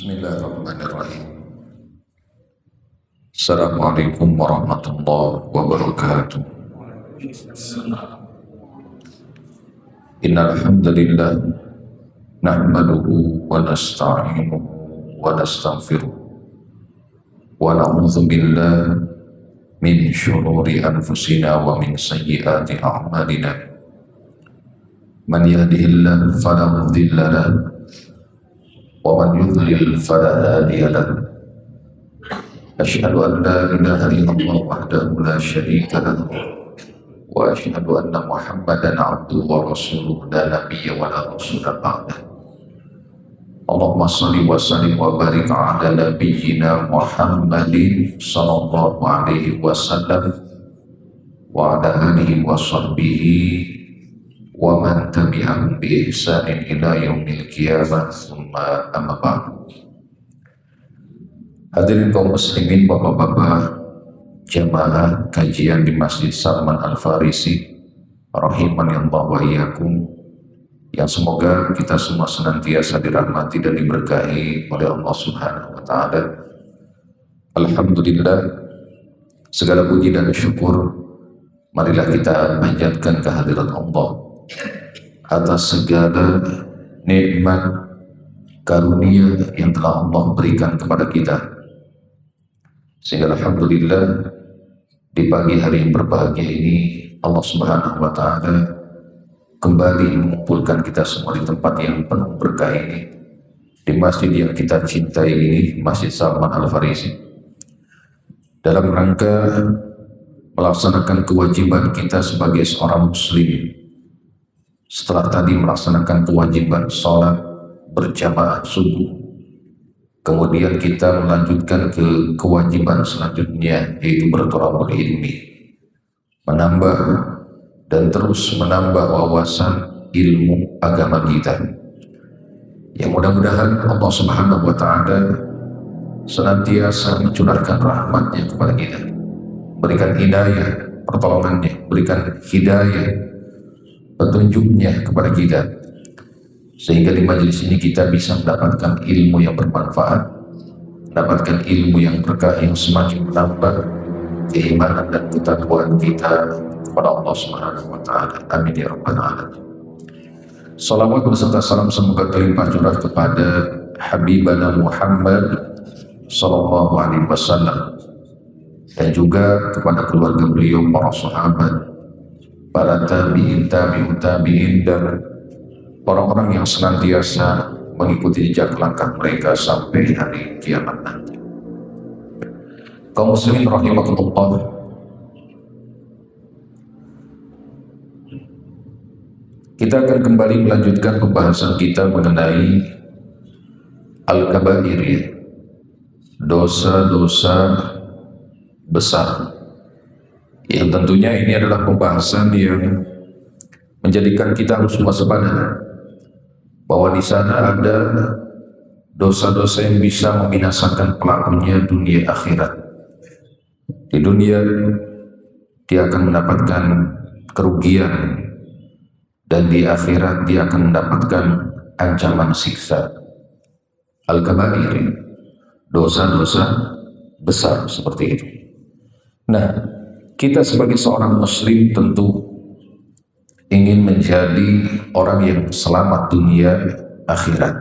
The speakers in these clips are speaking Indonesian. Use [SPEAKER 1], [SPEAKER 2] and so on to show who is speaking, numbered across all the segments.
[SPEAKER 1] Bismillahirrahmanirrahim. Assalamualaikum warahmatullahi wabarakatuh. Innal hamdalillah nahmaduhu wa nasta'inuhu wa nastaghfiruh wa na'udzu billahi min syururi anfusina wa min sayyiati a'malina. Man yahdihillahu fala mudilla lahu wa man yudlil fala hadiya lahu. Asyhadu an la ilaha illallah wahdahu la syarika lahu wa asyhadu anna Muhammadan abduhu wa rasuluhu la nabiyya wa la rasula ba'dah. Allahumma shalli wa sallim wa barik ala nabiyyina Muhammadin sallallahu alaihi wasallam wa ala alihi wa sahbihi wa man tabi'ahum bi ihsanin ila yaumil qiyamah, tsumma amma ba'd. Hadirin kaum muslimin, bapak-bapak jamaah kajian di Masjid Salman Al-Farisi rahimanallah wa iyyakum, yang semoga kita semua senantiasa dirahmati dan diberkahi oleh Allah Subhanahu wa taala. Alhamdulillah, segala puji dan syukur marilah kita panjatkan kehadirat Allah atas segala nikmat karunia yang telah Allah berikan kepada kita, sehingga alhamdulillah di pagi hari yang berbahagia ini Allah Subhanahu wa taala kembali mengumpulkan kita semua di tempat yang penuh berkah ini, di masjid yang kita cintai ini, Masjid Salman Al-Farisi, dalam rangka melaksanakan kewajiban kita sebagai seorang muslim. Setelah tadi melaksanakan kewajiban sholat berjamaah subuh, kemudian kita melanjutkan ke kewajiban selanjutnya, yaitu bertolabul ilmi, menambah dan terus menambah wawasan ilmu agama kita. Yang mudah-mudahan Allah Subhanahu wa taala senantiasa mencurahkan rahmatnya kepada kita, berikan hidayah pertolongannya, berikan hidayah petunjuknya kepada kita, sehingga di majelis ini kita bisa mendapatkan ilmu yang bermanfaat, mendapatkan ilmu yang berkah yang semakin menambah keimanan dan ketakwaan kita kepada Allah Subhanahu wa taala. Amin ya rabbal alamin. Salawat beserta salam semoga terlimpah curah kepada Habibana Muhammad sallallahu alaihi wasallam, dan juga kepada keluarga beliau, para sahabat, para tabi'in, tabi'in, dan orang-orang yang senantiasa mengikuti jejak langkah mereka sampai hari kiamat nanti. Kaum muslimin rahimakumullah, kita akan kembali melanjutkan pembahasan kita mengenai al-kabair, dosa-dosa besar, yang tentunya ini adalah pembahasan yang menjadikan kita harus waspada bahwa di sana ada dosa-dosa yang bisa membinasakan pelakunya dunia akhirat. Di dunia dia akan mendapatkan kerugian, dan di akhirat dia akan mendapatkan ancaman siksa. Al-kabair, dosa-dosa besar seperti itu. Nah, kita sebagai seorang muslim tentu ingin menjadi orang yang selamat dunia akhirat.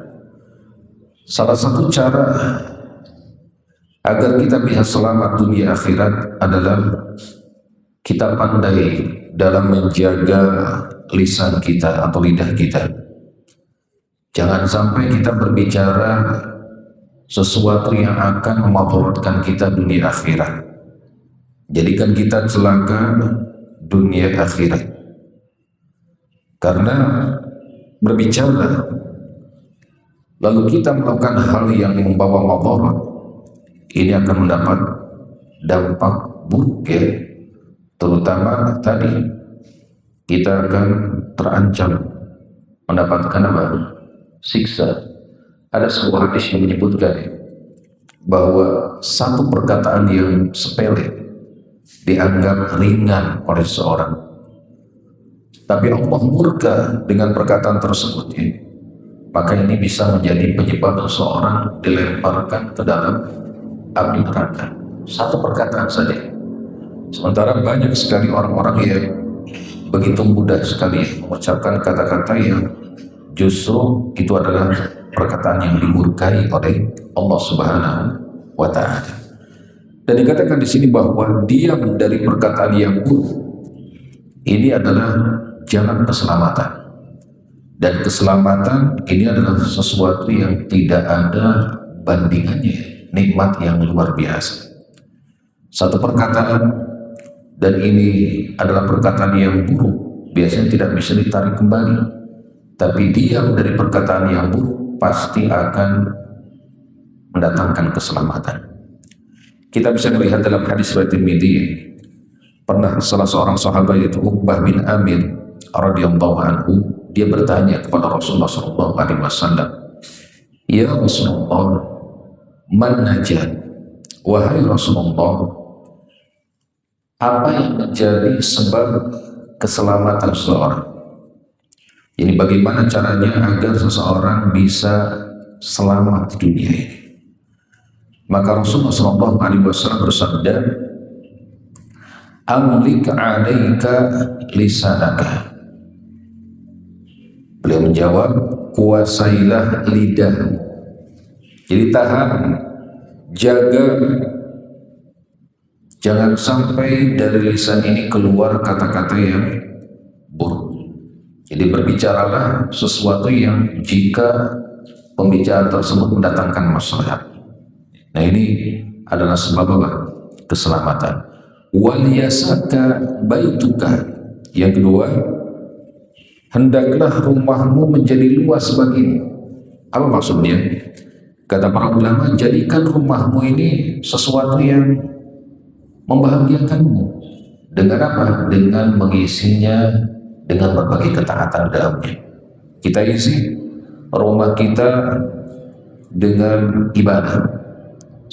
[SPEAKER 1] Salah satu cara agar kita bisa selamat dunia akhirat adalah kita pandai dalam menjaga lisan kita atau lidah kita. Jangan sampai kita berbicara sesuatu yang akan memudaratkan kita dunia akhirat, jadikan kita celaka dunia akhirat. Karena berbicara lalu kita melakukan hal yang membawa mudarat, ini akan mendapat dampak buruk, ya. Terutama tadi kita akan terancam mendapatkan apa? Siksa. Ada sebuah hadis yang menyebutkan bahwa satu perkataan yang sepele dianggap ringan oleh seorang, tapi Allah murka dengan perkataan tersebut, ya. maka ini bisa menjadi penyebab seseorang dilemparkan ke dalam api neraka. Satu perkataan saja. Sementara banyak sekali orang-orang yang begitu mudah sekali mengucapkan kata-kata yang justru itu adalah perkataan yang dimurkai oleh Allah Subhanahu wa Ta'ala. Dan dikatakan di sini bahwa diam dari perkataan yang buruk ini adalah jalan keselamatan. Dan keselamatan ini adalah sesuatu yang tidak ada bandingannya, nikmat yang luar biasa. Satu perkataan, dan ini adalah perkataan yang buruk, biasanya tidak bisa ditarik kembali. Tapi diam dari perkataan yang buruk pasti akan mendatangkan keselamatan. Kita bisa melihat dalam hadis riwayat Tirmidzi, pernah salah seorang sahabat yaitu Uqbah bin Amir radhiyallahu anhu, dia bertanya kepada Rasulullah SAW, "Ya Rasulullah, man najat?" Wahai Rasulullah, apa yang menjadi sebab keselamatan seseorang? Jadi bagaimana caranya agar seseorang bisa selamat di dunia ini? Maka Rasulullah SAW bersabda, "Amlik 'alaika lisanaka." Beliau menjawab, "Kuasailah lidahmu." Jadi tahan, jaga, jangan sampai dari lisan ini keluar kata-kata yang buruk. Jadi berbicaralah sesuatu yang jika pembicaraan tersebut mendatangkan maslahat. Nah ini adalah sebab apa? Keselamatan. Wal yasaka baituka. Yang kedua, hendaklah rumahmu menjadi luas bagimu. Apa maksudnya? Kata para ulama, jadikan rumahmu ini sesuatu yang membahagiakanmu. Dengan apa? Dengan mengisinya dengan berbagai ketaatan dalamnya. Kita isi rumah kita dengan ibadah,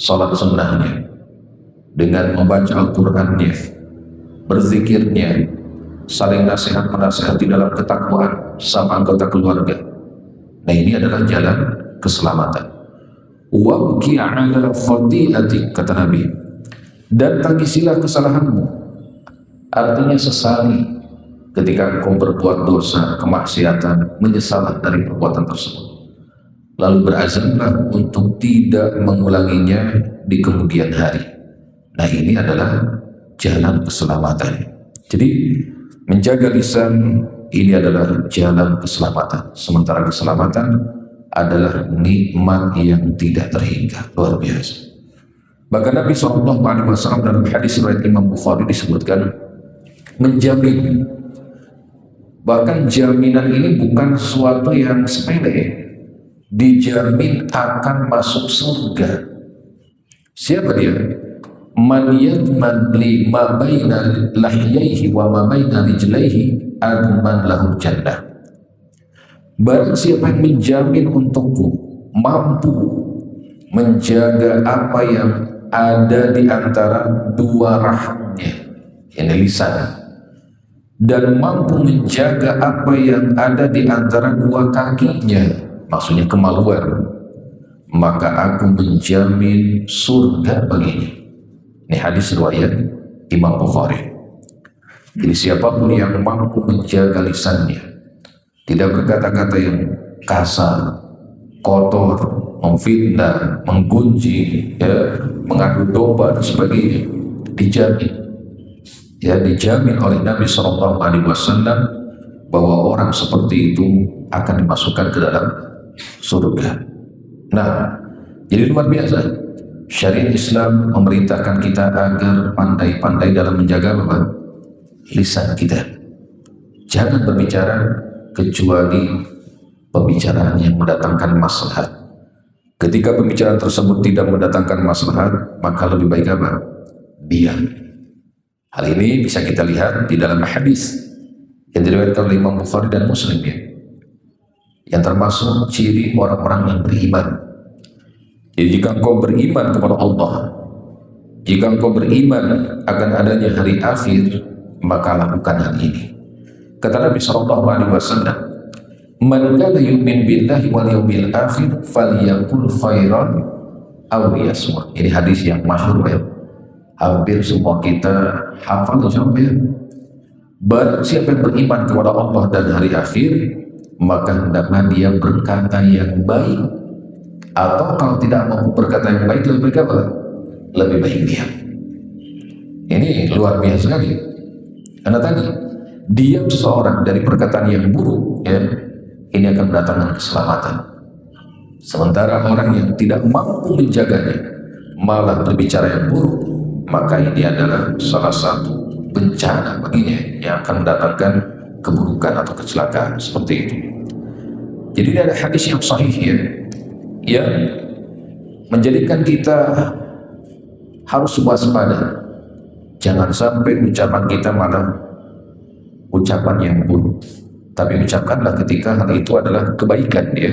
[SPEAKER 1] salat sunnahnya, dengan membaca Al-Qur'annya, berzikirnya, saling nasihat menasihati dalam ketakwaan sama anggota keluarga. Nah ini adalah jalan keselamatan. Wabki ala khati'atik, kata Nabi, dan tangisilah kesalahanmu. Artinya sesali ketika engkau berbuat dosa, kemaksiatan, menyesalah dari perbuatan tersebut. Lalu berazamlah untuk tidak mengulanginya di kemudian hari. Nah ini adalah jalan keselamatan. Jadi menjaga lisan ini adalah jalan keselamatan. Sementara keselamatan adalah nikmat yang tidak terhingga, luar biasa. Bahkan Nabi SAW dalam hadis riwayat Imam Bukhari disebutkan menjamin, bahkan jaminan ini bukan sesuatu yang sepele, dijamin akan masuk surga. Siapa dia? Man yadman li ma baina lahyaihi wa ma baina rijlaihi adman lahul jannah. Barang siapa yang menjamin untukku, mampu menjaga apa yang ada di antara dua rahangnya, ini lisan, dan mampu menjaga apa yang ada di antara dua kakinya, maksudnya kemaluan, maka aku menjamin surga baginya. Ini hadis riwayat Imam Bukhari. Jadi siapapun yang mampu menjaga lisannya, tidak berkata-kata yang kasar, kotor, memfitnah, menggunjing, ya, mengadu domba dan sebagainya, dijamin, ya, dijamin oleh Nabi SAW bahwa orang seperti itu akan dimasukkan ke dalam surga. Nah, jadi luar biasa. Syariat Islam memerintahkan kita agar pandai-pandai dalam menjaga apa? Lisan kita. Jangan berbicara kecuali pembicaraan yang mendatangkan maslahat. Ketika pembicaraan tersebut tidak mendatangkan maslahat, maka lebih baik apa? Diam. Hal ini bisa kita lihat di dalam hadis yang diriwayatkan oleh Imam Bukhari dan Muslim, ya, yang termasuk ciri orang-orang yang beriman. Jadi jika engkau beriman kepada Allah, jika engkau beriman akan adanya hari akhir, maka lakukan hal ini. Kata Nabi SAW, Man kana yu'min billahi wal yawmil akhir falyaqul khairan aw liyasmut. Ini hadis yang masyhur ya. Hampir semua kita hafal sampai ya. Barang siapa yang beriman kepada Allah dan hari akhir, maka hendaklah dia berkata yang baik. Atau kalau tidak mau berkata yang baik, lebih baik apa? Lebih baik diam. Ini luar biasa sekali. Karena tadi diam seseorang dari perkataan yang buruk, ya, ini akan mendatangkan keselamatan. Sementara orang yang tidak mampu menjaganya malah berbicara yang buruk, maka ini adalah salah satu bencana baginya yang akan mendatangkan keburukan atau kecelakaan seperti itu. Jadi ada hadis yang sahih ya, yang menjadikan kita harus waspada. Jangan sampai ucapan kita malah ucapan yang buruk, tapi ucapkanlah ketika hal itu adalah kebaikan ya.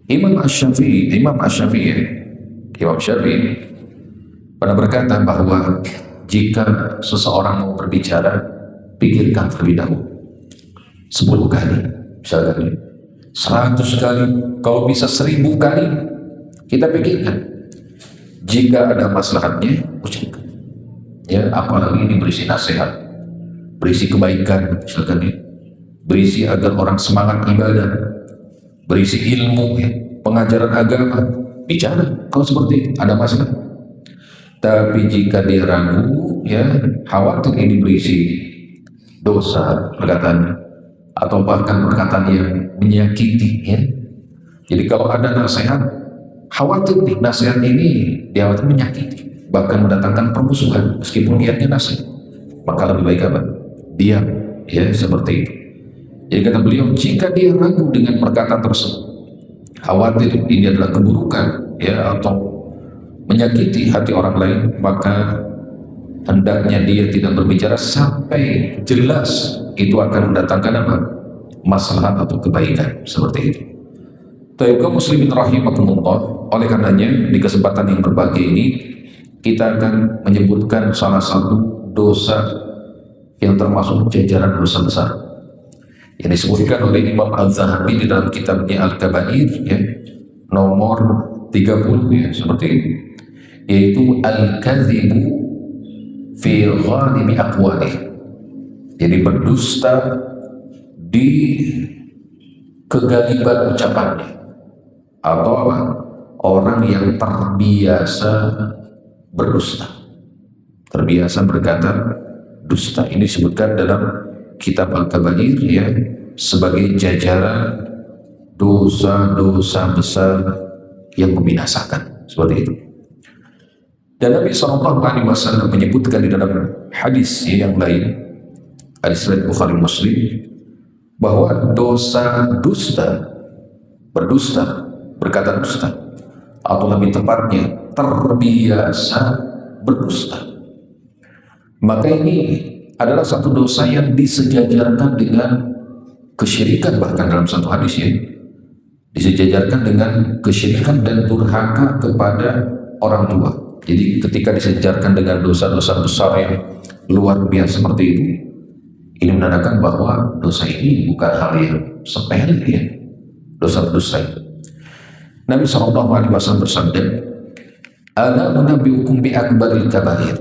[SPEAKER 1] Imam Asy-Syafi'i pernah berkata bahwa jika seseorang mau berbicara, pikirkan terlebih dahulu 10 kali, misalkan 100 kali, kalau bisa 1000 kali kita pikirkan. Jika ada maslahatnya, ucapkan. Ya, apalagi ini berisi nasihat, berisi kebaikan, misalkan ya, berisi agar orang semangat ibadah, berisi ilmu, ya, pengajaran agama, bicara. Kalau seperti itu ada masalah. Tapi jika dia ragu, ya, khawatir ini berisi dosa perkataan atau bahkan perkataan yang menyakiti, ya. Jadi kalau ada nasihat, khawatir nih nasihat ini dia menyakiti, bahkan mendatangkan permusuhan meskipun niatnya nasihat, maka lebih baik apa? Diam, ya, seperti itu. Jadi kata beliau, jika dia ragu dengan perkataan tersebut, khawatir ini adalah keburukan, ya, atau menyakiti hati orang lain, maka hendaknya dia tidak berbicara sampai jelas itu akan mendatangkan apa? Maslahat atau kebaikan, seperti itu. Baik kaum muslimin rahimakumullah, oleh karenanya di kesempatan yang berbahagia ini kita akan menyebutkan salah satu dosa yang termasuk jajaran dosa besar yang disebutkan oleh Imam Al-Zahabi di dalam kitabnya Al-Kabair, ya, nomor 30, ya, seperti ini, yaitu al-kadzibu fi ghalibi aqwalih. Jadi berdusta di kegaliban ucapannya, atau apa? Orang yang terbiasa berdusta, terbiasa berkata dusta. Ini disebutkan dalam kitab Al-Kabair, ya, sebagai jajaran dosa-dosa besar yang membinasakan, seperti itu. Dan Nabi SAW menyebutkan di dalam hadis yang lain, hadis riwayat Bukhari Muslim, bahwa dosa dusta, berdusta, berkata dusta, atau lebih tepatnya terbiasa berdusta, maka ini adalah satu dosa yang disejajarkan dengan kesyirikan. Bahkan dalam satu hadis ya, disejajarkan dengan kesyirikan dan durhaka kepada orang tua. Jadi ketika disejajarkan dengan dosa-dosa besar yang luar biasa seperti itu, ini menandakan bahwa dosa ini bukan hal yang sepele, ya, dosa berdusta itu. Nabi SAW bersabda, "Ala unabbiukum bi akbaril kabair."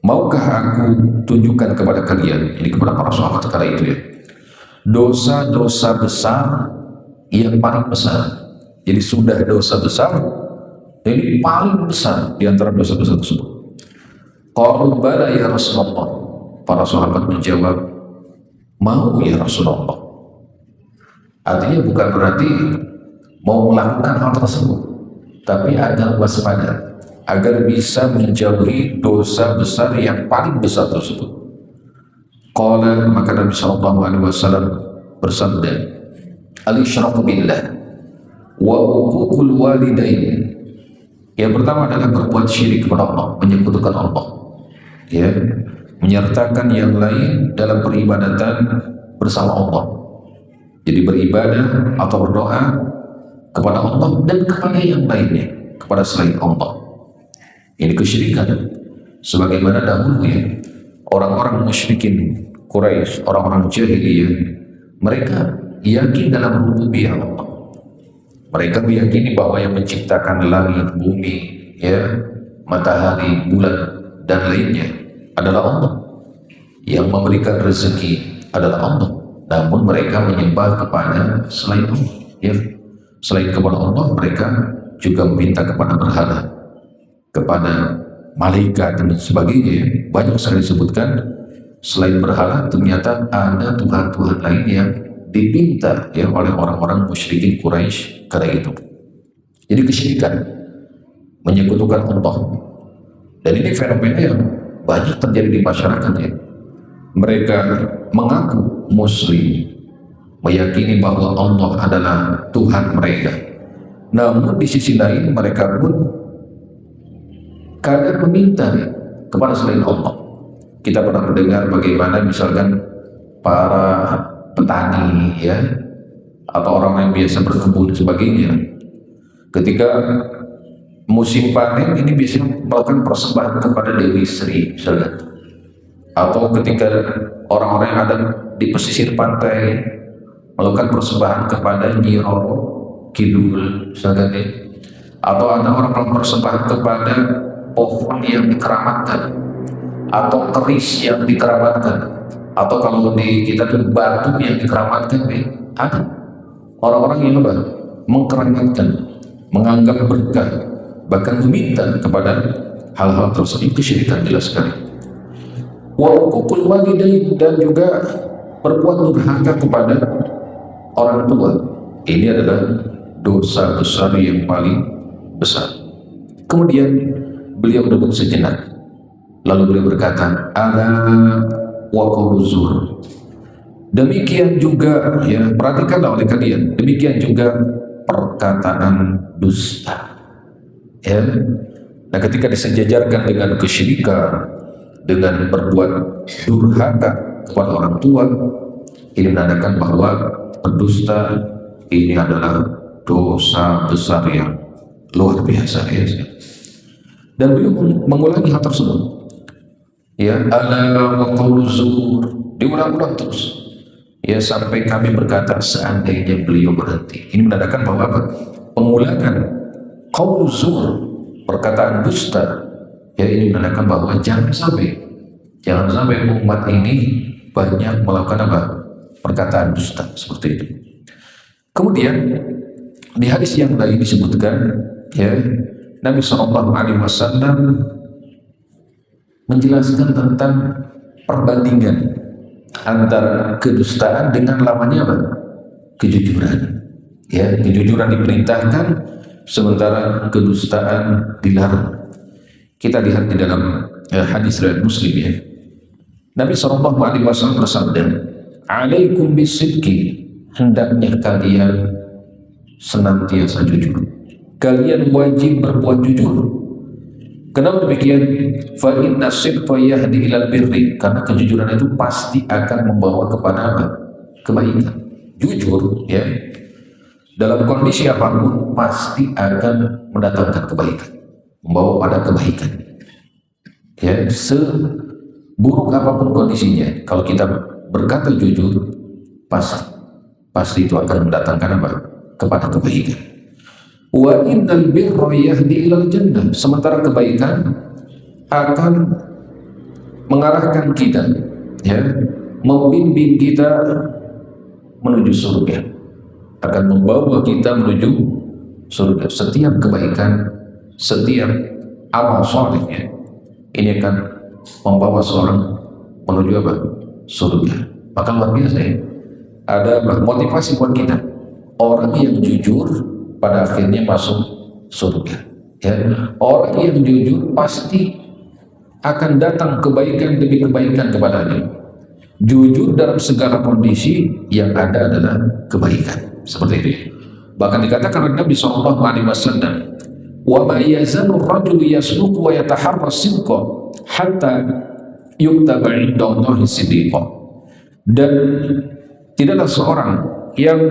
[SPEAKER 1] Maukah aku tunjukkan kepada kalian, ini kepada para sahabat kala itu, ya, dosa-dosa besar yang paling besar. Jadi sudah dosa besar, ini paling besar di antara dosa-dosa tersebut. Qalu bala ya Rasulullah. Para sahabat menjawab, mau ya Rasulullah. Artinya bukan berarti mau melakukan hal tersebut, tapi agar waspada, agar bisa menjauhi dosa besar yang paling besar tersebut. Qala, maka Nabi SAW bersabda, al-isyraku billah wa uququl walidain. Yang pertama adalah berbuat syirik kepada Allah, menyekutukan Allah, ya, menyertakan yang lain dalam peribadatan bersama Allah. Jadi beribadah atau berdoa kepada Allah dan kepada yang lainnya, kepada selain Allah. Ini kesyirikan. Sebagaimana dahulu, ya, orang-orang musyrikin Quraisy, orang-orang jahiliyah, Mereka yakin dalam rububiyah Allah. Mereka meyakini bahwa yang menciptakan langit, bumi, ya, matahari, bulan, dan lainnya adalah Allah. Yang memberikan rezeki adalah Allah. Namun mereka menyembah kepada selain Allah. Ya, selain kepada Allah, mereka juga meminta kepada berhala, kepada malaikat dan sebagainya. Banyak sekali disebutkan selain berhala ternyata ada Tuhan-Tuhan lain yang dipinta ya oleh orang-orang musyrikin Quraisy kala itu. Jadi kesyirikan, menyekutukan Allah. Dan ini fenomena yang banyak terjadi di masyarakat ya. Mereka mengaku muslim, meyakini bahwa Allah adalah Tuhan mereka. Namun di sisi lain mereka pun kadang meminta kepada selain Allah. Kita pernah mendengar bagaimana misalkan para petani ya, atau orang yang biasa berkebun sebagainya, ketika musim panen ini biasanya melakukan persembahan kepada Dewi Sri misalkan. Atau ketika orang-orang yang ada di pesisir pantai melakukan persembahan kepada Nyi Roro Kidul misalkan ya. Atau ada orang melakukan persembahan kepada pohon yang dikeramatkan atau keris yang dikeramatkan, atau kalau di kita tuh batu yang dikeramatkan ya. Ada orang-orang yang apa? Mengkeramatkan, menganggap berkah, bahkan meminta kepada hal-hal tersebut. Kesyirikan jelas sekali. Wa uququl walidain, dan juga berbuat durhaka kepada orang tua. Ini adalah dosa besar yang paling besar. Kemudian beliau duduk sejenak, lalu beliau berkata, ala wa qawlu zur. Demikian juga ya, perhatikanlah oleh kalian, demikian juga perkataan dusta. Ya. Nah, ketika disejajarkan dengan kesyirikan, dengan berbuat durhaka kepada orang tua, ini menandakan bahwa berdusta ini adalah dosa besar yang luar biasa ya. Dan beliau mengulangi hal tersebut ya, ala wa qawlu zur, diulang-ulang terus ya, sampai kami berkata seandainya beliau berhenti. Ini menandakan bahwa apa? Pengulangan qawlu zur, perkataan dusta ya, ini menandakan bahwa jangan sampai umat ini banyak melakukan apa? Perkataan dusta seperti itu. Kemudian di hadis yang lain disebutkan ya, Nabi SAW menjelaskan tentang perbandingan antara kedustaan dengan lawannya apa? Kejujuran. Ya, kejujuran diperintahkan sementara kedustaan dilarang. Kita lihat di dalam hadis riwayat Muslim ya. Nabi SAW bersabda, "Alaikum bisidqi," hendaknya kalian senantiasa jujur. Kalian wajib berbuat jujur. Kenapa demikian? Fa inna sidqa yahdi ilal birri, karena kejujuran itu pasti akan membawa kepada apa? Kebaikan. Jujur ya, dalam kondisi apapun pasti akan mendatangkan kebaikan, membawa pada kebaikan. Ya, seburuk apapun kondisinya, kalau kita berkata jujur, pasti itu akan mendatangkan apa? Kepada kebaikan. Wa innal birra yahdi ilal jannah, sementara kebaikan akan mengarahkan kita ya, membimbing kita menuju surga, akan membawa kita menuju surga. Setiap kebaikan, setiap amal soleh ya, ini akan membawa seorang menuju apa? Surga. Maka luar biasa ya, ada motivasi buat kita. Orang yang jujur pada akhirnya masuk surga ya. Orang yang jujur pasti akan datang kebaikan demi kebaikan kepadanya. Jujur dalam segala kondisi, yang ada adalah kebaikan. Seperti itu. Bahkan dikatakan oleh Nabi SAW, wa ma yazanu rajulu yasluku wa yataharra sidqa hatta yuktaba indallahi siddiqa. Dan tidaklah seorang yang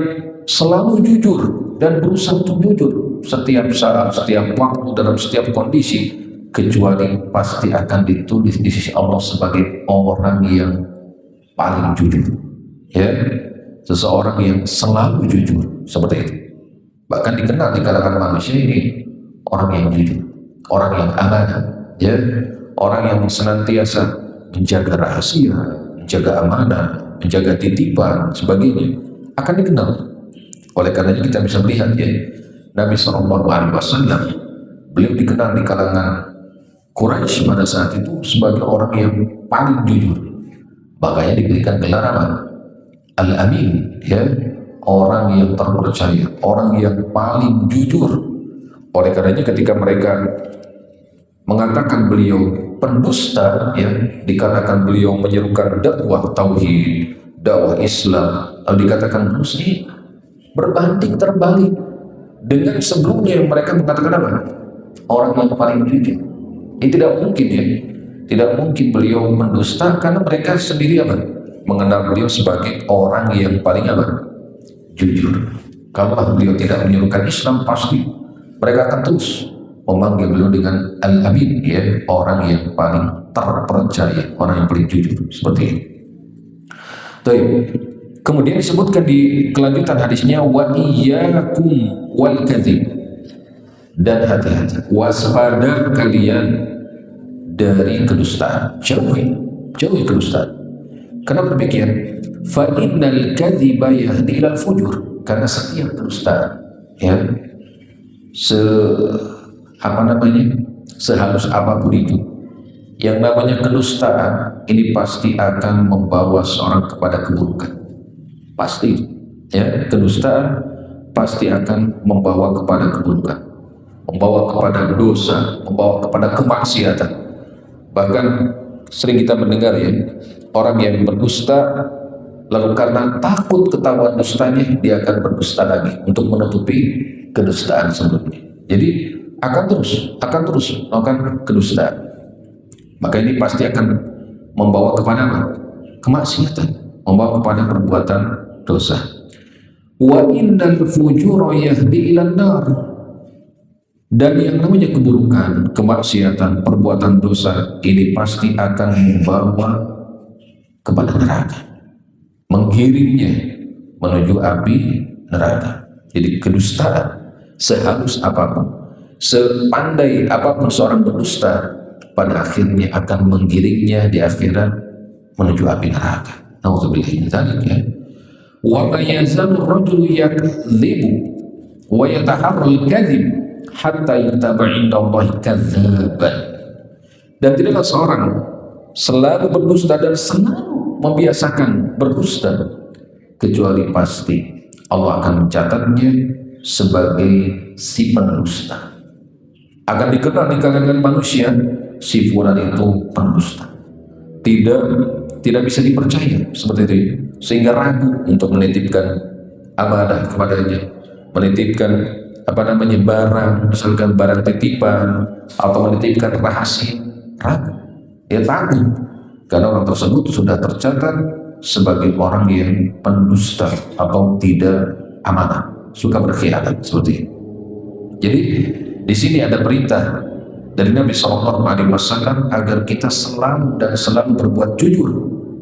[SPEAKER 1] selalu jujur dan berusaha untuk jujur setiap saat, setiap waktu, dalam setiap kondisi, kecuali pasti akan ditulis di sisi Allah sebagai orang yang paling jujur ya. seseorang yang selalu jujur, seperti itu. Bahkan dikenal di kalangan manusia ini orang yang jujur, orang yang amanah, ya, orang yang senantiasa menjaga rahasia, menjaga amanah, menjaga titipan, sebagainya, akan dikenal. Oleh karenanya kita bisa melihat, ya, Nabi SAW, beliau dikenal di kalangan Quraisy pada saat itu sebagai orang yang paling jujur. Makanya diberikan gelar apa? Al-Amin, ya, orang yang terpercaya, orang yang paling jujur. Oleh karenanya ketika mereka mengatakan beliau pendusta, ya, dikarenakan beliau menyerukan dakwah tauhid, dakwah Islam, lalu dikatakan muslim, berbanding terbalik dengan sebelumnya yang mereka mengatakan apa? Orang yang paling jujur. Ini tidak mungkin, ya, tidak mungkin beliau mendusta karena mereka sendiri apa? Mengenal beliau sebagai orang yang paling apa? Jujur. Kalau beliau tidak menyerukan Islam, pasti mereka akan terus memanggil beliau dengan Al-Amin, ya, orang yang paling terpercaya, orang yang paling jujur, seperti ini. Baik. Kemudian disebutkan di kelanjutan hadisnya, wa iyyakum wal kadzib, dan hati-hati, waspada kalian dari kedustaan, jauhi kedustaan. Kenapa demikian? Fa innal kadziba yahdi ilal fujur, karena setiap kedustaan, ya, sehalus apapun itu, yang namanya kedustaan ini pasti akan membawa seorang kepada keburukan. Pasti, ya, kedustaan pasti akan membawa kepada keburukan, membawa kepada dosa, membawa kepada kemaksiatan. Bahkan sering kita mendengar, ya, orang yang berdusta lalu karena takut ketahuan dustanya, dia akan berdusta lagi untuk menutupi kedustaan sebelumnya. Jadi akan terus melakukan kedustaan. Maka ini pasti akan membawa kepada apa? Kemaksiatan, membawa kepada perbuatan dosa. Wa innal fujura yahdi ilan nar, dan yang namanya keburukan, kemaksiatan, perbuatan dosa ini pasti akan membawa kepada neraka, menggiringnya menuju api neraka. Jadi kedustaan, sehalus apapun, sepandai apapun seorang berdusta, pada akhirnya akan menggiringnya di akhirat menuju api neraka. Nauzubillah min dzalik, ya. Wa ma yazalu ar-rajulu yakdzibu wa yataharral kadzib hatta yutaba indallahi kadzaban. Dan tidaklah seorang selalu berdusta dan selalu membiasakan berdusta, kecuali pasti Allah akan mencatatnya sebagai si pendusta. Akan dikenal di kalangan manusia, si fulan itu pendusta, tidak bisa dipercaya, seperti itu, sehingga ragu untuk menitipkan amanah kepadanya, menitipkan barang, misalkan barang titipan atau menitipkan rahasia, ragu, dia takut karena orang tersebut sudah tercatat sebagai orang yang pendusta atau tidak amanah, suka berkhianat, seperti itu. Jadi di sini ada perintah dari Nabi SAW agar kita selalu berbuat jujur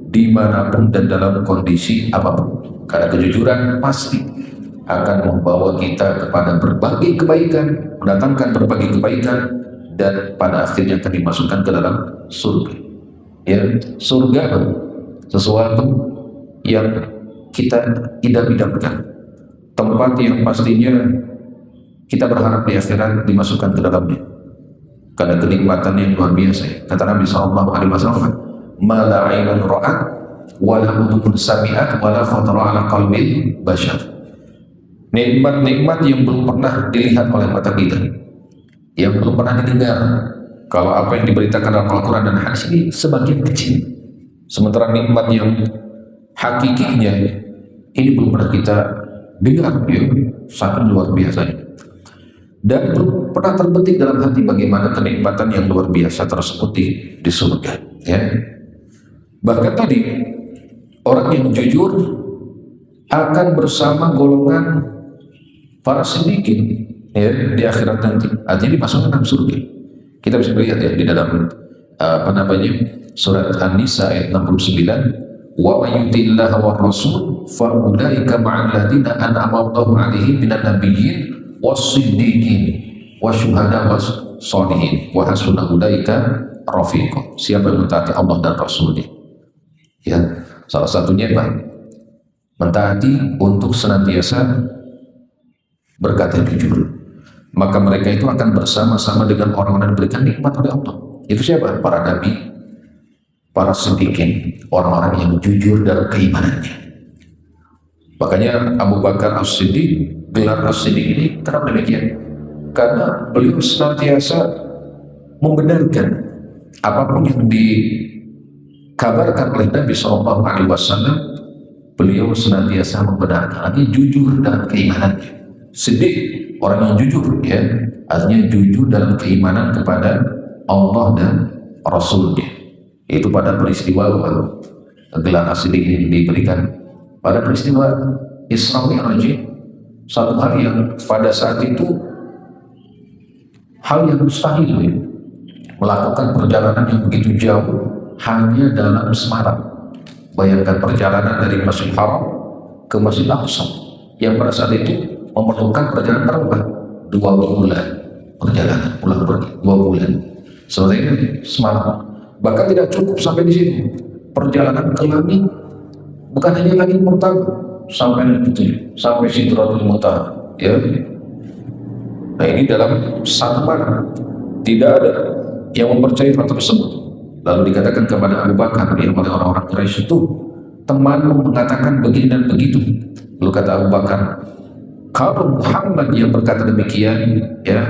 [SPEAKER 1] dimanapun dan dalam kondisi apapun, karena kejujuran pasti akan membawa kita kepada berbagai kebaikan, mendatangkan berbagai kebaikan, dan pada akhirnya akan dimasukkan ke dalam surga. Ya, surga sesuatu yang kita idam-idamkan, tempat yang pastinya kita berharap di akhirat dimasukkan ke dalamnya, karena kenikmatan yang luar biasa. Kata Nabi SAW, "Ma la 'ainun ra'at wa la udhunun sami'at wa la khatara 'ala qalbi bashar." Nikmat-nikmat yang belum pernah dilihat oleh mata kita, yang belum pernah didengar. Kalau apa yang diberitakan dalam Al-Quran dan hadis ini sebagian kecil, sementara nikmat yang hakikinya ini belum pernah kita dengar, ya, sangat luar biasa. Dan belum pernah terbetik dalam hati bagaimana kenikmatan yang luar biasa tersebut di surga, ya. Bahkan tadi orang yang jujur akan bersama golongan para siddiqin, ya, di akhirat nanti, artinya dimasukkan dalam surga. Kita bisa melihat, ya, di dalam surat An-Nisa ayat 69, Wa may yuti'illah wa rasul fa ulaika ma'al ladzina an'ama Allahu 'alaihim minan nabiyyin was-siddiqin wasyuhada was-sholihin wa hasuna ulaika rafiqa. Siapa yang mentaati Allah dan Rasulnya, ya, salah satunya apa? Mentaati untuk senantiasa berkata jujur, maka mereka itu akan bersama-sama dengan orang-orang yang diberikan nikmat oleh Allah. Itu siapa? Para nabi, para siddiqin, orang-orang yang jujur dalam keimanannya. Makanya Abu Bakar As-Siddiq, gelar As-Siddiq ini kenapa demikian? Karena beliau senantiasa membenarkan apapun yang dikabarkan oleh Nabi SAW. Beliau senantiasa membenarkan, artinya jujur dalam keimanannya. Siddiq, orang yang jujur, ya, artinya jujur dalam keimanan kepada Allah dan Rasulnya. Itu pada peristiwa gelar As-Siddiq ini diberikan pada peristiwa Isra Mi'raj, satu hal yang pada saat itu hal yang mustahil, ya, melakukan perjalanan yang begitu jauh hanya dalam semalam. Bayangkan perjalanan dari Masjid Haram ke Masjid Aqsa yang pada saat itu memerlukan perjalanan berapa? 2 bulan perjalanan pulang pergi, 2 bulan. Seperti ini semalam. Bahkan tidak cukup sampai di sini. Perjalanan ke langit bukan hanya langit pertama, sampai sampai Sidratul Muntaha, ya. Nah, ini dalam satu malam. Tidak ada yang mempercayai hal tersebut. Lalu dikatakan kepada Abu Bakar, yang oleh orang-orang Quraisy itu, temanmu mengatakan begini dan begitu. Lalu kata Abu Bakar, kalau Muhammad yang berkata demikian, ya,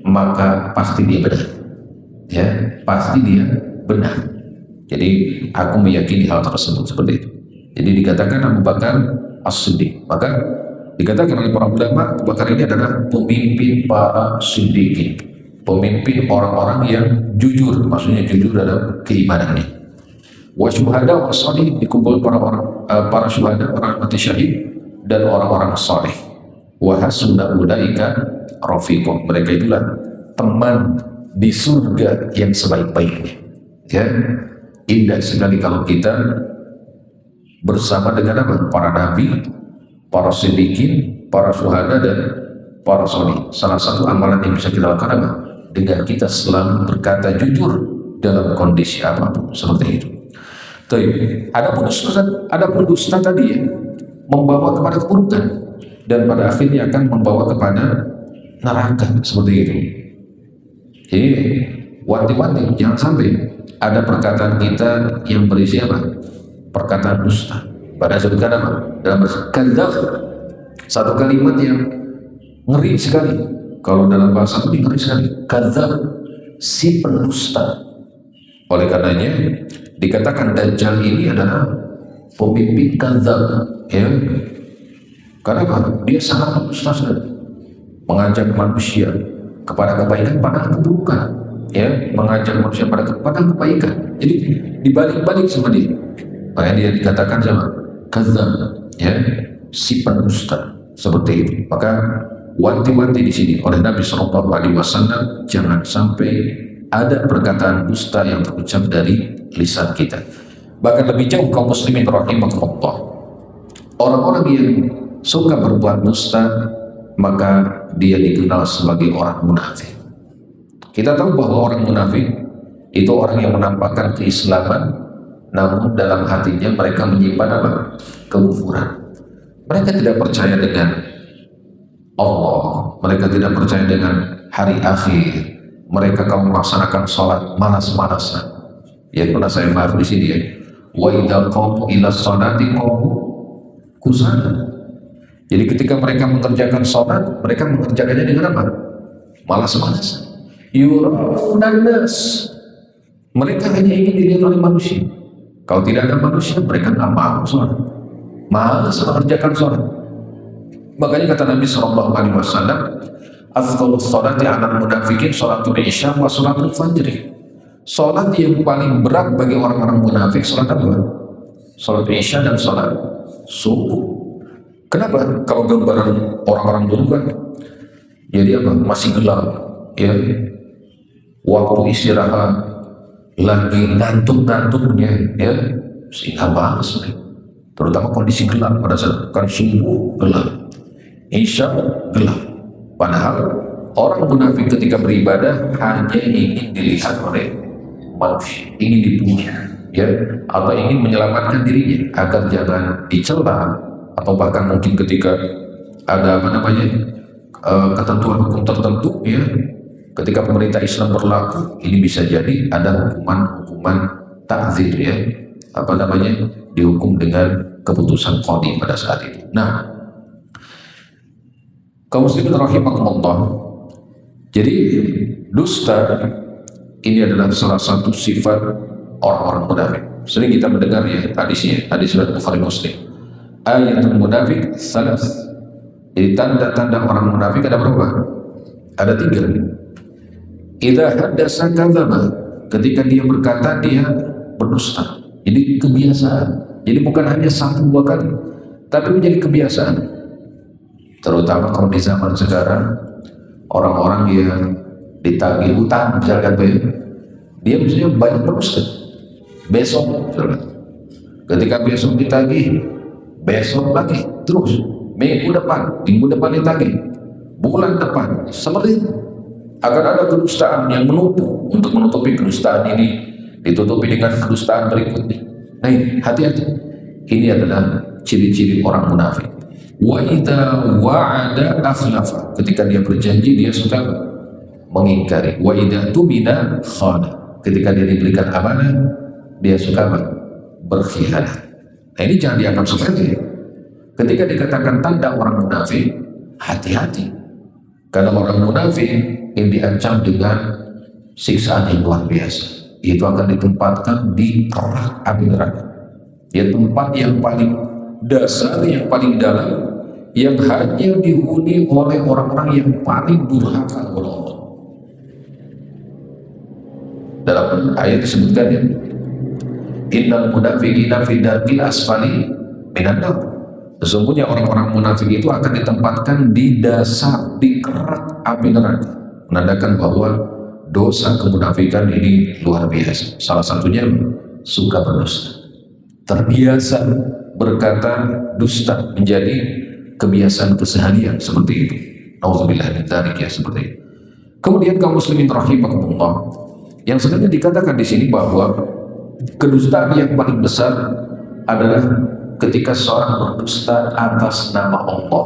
[SPEAKER 1] maka pasti dia benar, ya, pasti dia benar. Jadi aku meyakini hal tersebut seperti itu. Jadi dikatakan Abu Bakar As-Siddiq. Maka dikatakan oleh para ulama, Abu Bakar ini adalah pemimpin para siddiqin, pemimpin orang-orang yang jujur, maksudnya jujur dalam keimanannya. Wa syuhada wa sholih, dikumpul para syuhada, orang mati syahid, dan orang-orang saleh. Wa hasuna ulaika rafiqa, mereka itulah teman di surga yang sebaik-baiknya. Ya, indah sekali kalau kita bersama dengan apa? Para nabi, para siddiqin, para syuhada, dan para sholih. Salah satu amalan yang bisa kita lakukan apa? Dengan kita selalu berkata jujur dalam kondisi apapun, seperti itu. Adapun dusta tadi, ya, membawa kepada keburukan dan pada akhirnya akan membawa kepada neraka, seperti itu. Jadi wanti-wanti jangan sampai ada perkataan kita yang berisi apa? Perkataan dusta. Pada sebutkan apa? Dalam kadzab, satu kalimat yang ngeri sekali. Kalau dalam bahasa itu ngeri sekali. Kadzab, si pendusta. Oleh karenanya dikatakan Dajjal ini adalah pemimpin kadzab, ya. Karena apa? Dia sangat pendusta sekali. Mengajak manusia kepada kebaikan padahal keburukan, ya, mengajak manusia pada kebaikan. Jadi dibalik-balik sama dia. Makanya dia dikatakan sama kadzab, ya, si pendusta, seperti itu. Maka wanti-wanti di sini oleh Nabi SAW, jangan sampai ada perkataan dusta yang terucap dari lisan kita. Bahkan lebih jauh kaum muslimin rahimakumullah, orang-orang yang suka berbuat dusta, maka dia dikenal sebagai orang munafik. Kita tahu bahwa orang munafik itu orang yang menampakkan keislaman, namun dalam hatinya mereka menyimpan apa? Kekufuran. Mereka tidak percaya dengan Allah, mereka tidak percaya dengan hari akhir. Mereka kalau melaksanakan sholat malas-malasan. Ya, pernah saya bahas di sini, ya. Wa idza qamu ila sholati qamu kusala. Jadi ketika mereka mengerjakan sholat, mereka mengerjakannya dengan apa? Malas-malasan. Yuraunan nas. Mereka hanya ingin dilihat oleh manusia. Kalau tidak ada manusia, mereka nggak mau sholat, malas mengerjakan sholat. Makanya kata Nabi SAW, afdhalus sholati 'alal munafiqin sholatul isya wa sholatul fajr. Sholat yang paling berat bagi orang-orang munafik, sholat apa? Sholat isya dan sholat subuh. Kenapa? Kalau gambaran orang-orang dulu kan, jadi apa? Masih gelap, ya. Waktu istirahat, lagi ngantuk-ngantuknya, ya, sehingga malas mereka. Terutama kondisi gelap pada saat kan subuh gelap, isya gelap. Padahal orang munafik ketika beribadah hanya ingin dilihat oleh manusia, ingin dipuji, ya, atau ingin menyelamatkan dirinya agar jangan dicela, atau bahkan mungkin ketika ada ketentuan hukum tertentu, ya, ketika pemerintah Islam berlaku, ini bisa jadi ada hukuman takzir, ya, dihukum dengan keputusan qadhi pada saat itu. Nah, kaum muslimin rahimakumullah, jadi dusta ini adalah salah satu sifat orang-orang munafik. Sering kita mendengar, ya, hadisnya, hadis riwayat Bukhari Muslim. Ayatul munafik salas. Jadi tanda-tanda orang munafik ada berapa? Ada 3. Idza haddasa kadzaba, ketika dia berkata dia berdusta. Jadi kebiasaan. Jadi bukan hanya 1-2 kali, tapi menjadi kebiasaan. Terutama kalau di zaman sekarang, orang-orang yang ditagih utang misalkan, dia misalnya banyak berdusta. Besok misalkan, ketika besok ditagih, besok lagi terus, minggu depan ditagih, bulan depan, seperti itu. Akan ada kedustaan yang menumpuk. Untuk menutupi kedustaan ini, ditutupi dengan kedustaan berikutnya. Nah, hati-hati. Ini adalah ciri-ciri orang munafik. Wa idza wa'ada akhlafa, ketika dia berjanji dia suka mengingkari. Wa idza tumina khana, ketika dia diberikan amanah dia suka berkhianat. Nah, ini jangan dianggap sepele. Ketika dikatakan tanda orang munafik, hati-hati. Karena orang munafik yang diancam dengan siksaan yang luar biasa. Itu akan ditempatkan di kerak api neraka. Ya, tempat yang paling dasar, yang paling dalam, yang hanya dihuni oleh orang-orang yang paling durhaka kepada Allah. Dalam ayat disebutkan, ya, innal munafiqina fi darkil asfali minan nar. Sesungguhnya orang-orang munafik itu akan ditempatkan di dasar, di kerak api neraka. Menandakan bahwa dosa kemunafikan ini luar biasa. Salah satunya suka berdusta. Terbiasa berkata dusta, menjadi kebiasaan keseharian seperti itu. Nauzubillah min dzalik, ya, seperti itu. Kemudian kaum muslimin rahimakumullah, yang sebenarnya dikatakan di sini bahwa kedustaan yang paling besar adalah ketika seorang berdusta atas nama Allah,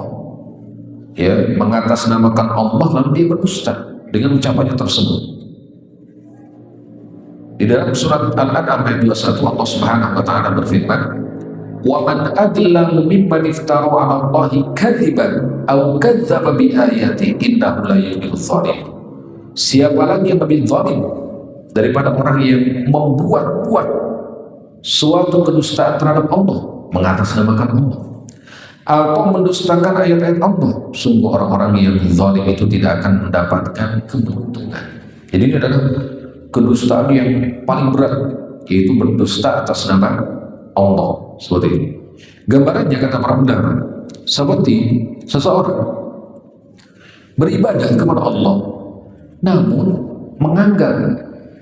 [SPEAKER 1] ya, mengatasnamakan Allah lalu dia berdusta dengan ucapannya tersebut. Di dalam surat Al-An'am ayat 21, Allah Subhanahu wa taala berfirman, "Wa man adlamu mimman iftara 'ala Allahi kadziban aw kadzdzaba bi ayati innahu la yuflihuz zalimun." Siapa lagi yang lebih zalim daripada orang yang membuat-buat suatu kedustaan terhadap Allah, mengatasnamakan Allah, atau mendustakan ayat-ayat Allah? Sungguh orang-orang yang zalim itu tidak akan mendapatkan keberuntungan. Jadi ini adalah kedustaan yang paling berat, yaitu berdusta atas nama Allah. Seperti ini gambarannya, kata para ulama, seperti seseorang beribadah kepada Allah namun menganggap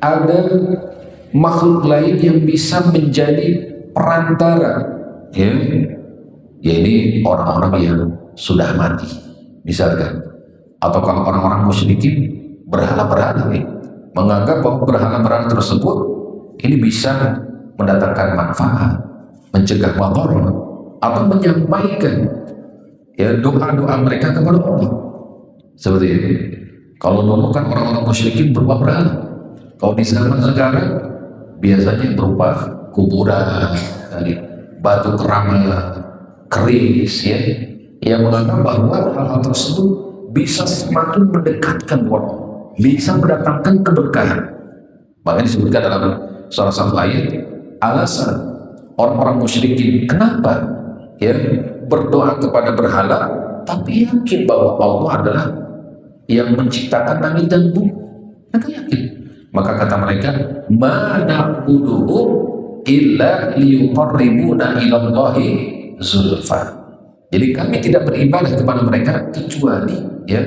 [SPEAKER 1] ada makhluk lain yang bisa menjadi perantara, ya, ini orang-orang yang sudah mati misalkan. Atau kalau orang-orang musyrikin berhala-berhala, menganggap bahwa berhala-berhala tersebut ini bisa mendatangkan manfaat, mencegah madarat, atau menyampaikan, ya, doa-doa mereka kepada Allah. Seperti ini. Kalau dulu kan orang-orang musyrikin berupa berhala. Kalau di zaman sekarang biasanya berupa kuburan, batu keramat, keris, ya, yang menganggap bahwa hal-hal tersebut bisa semakin mendekatkan Allah, bisa mendatangkan keberkahan. Makanya disebutkan dalam salah satu ayat, alasan orang-orang musyrikin kenapa, ya, berdoa kepada berhala tapi yakin bahwa Allah adalah yang menciptakan langit dan bumi. Mereka yakin. Maka kata mereka, ma na'buduhum illa liyuqarribuna ilallahi zulfa. Jadi kami tidak beribadah kepada mereka kecuali, ya,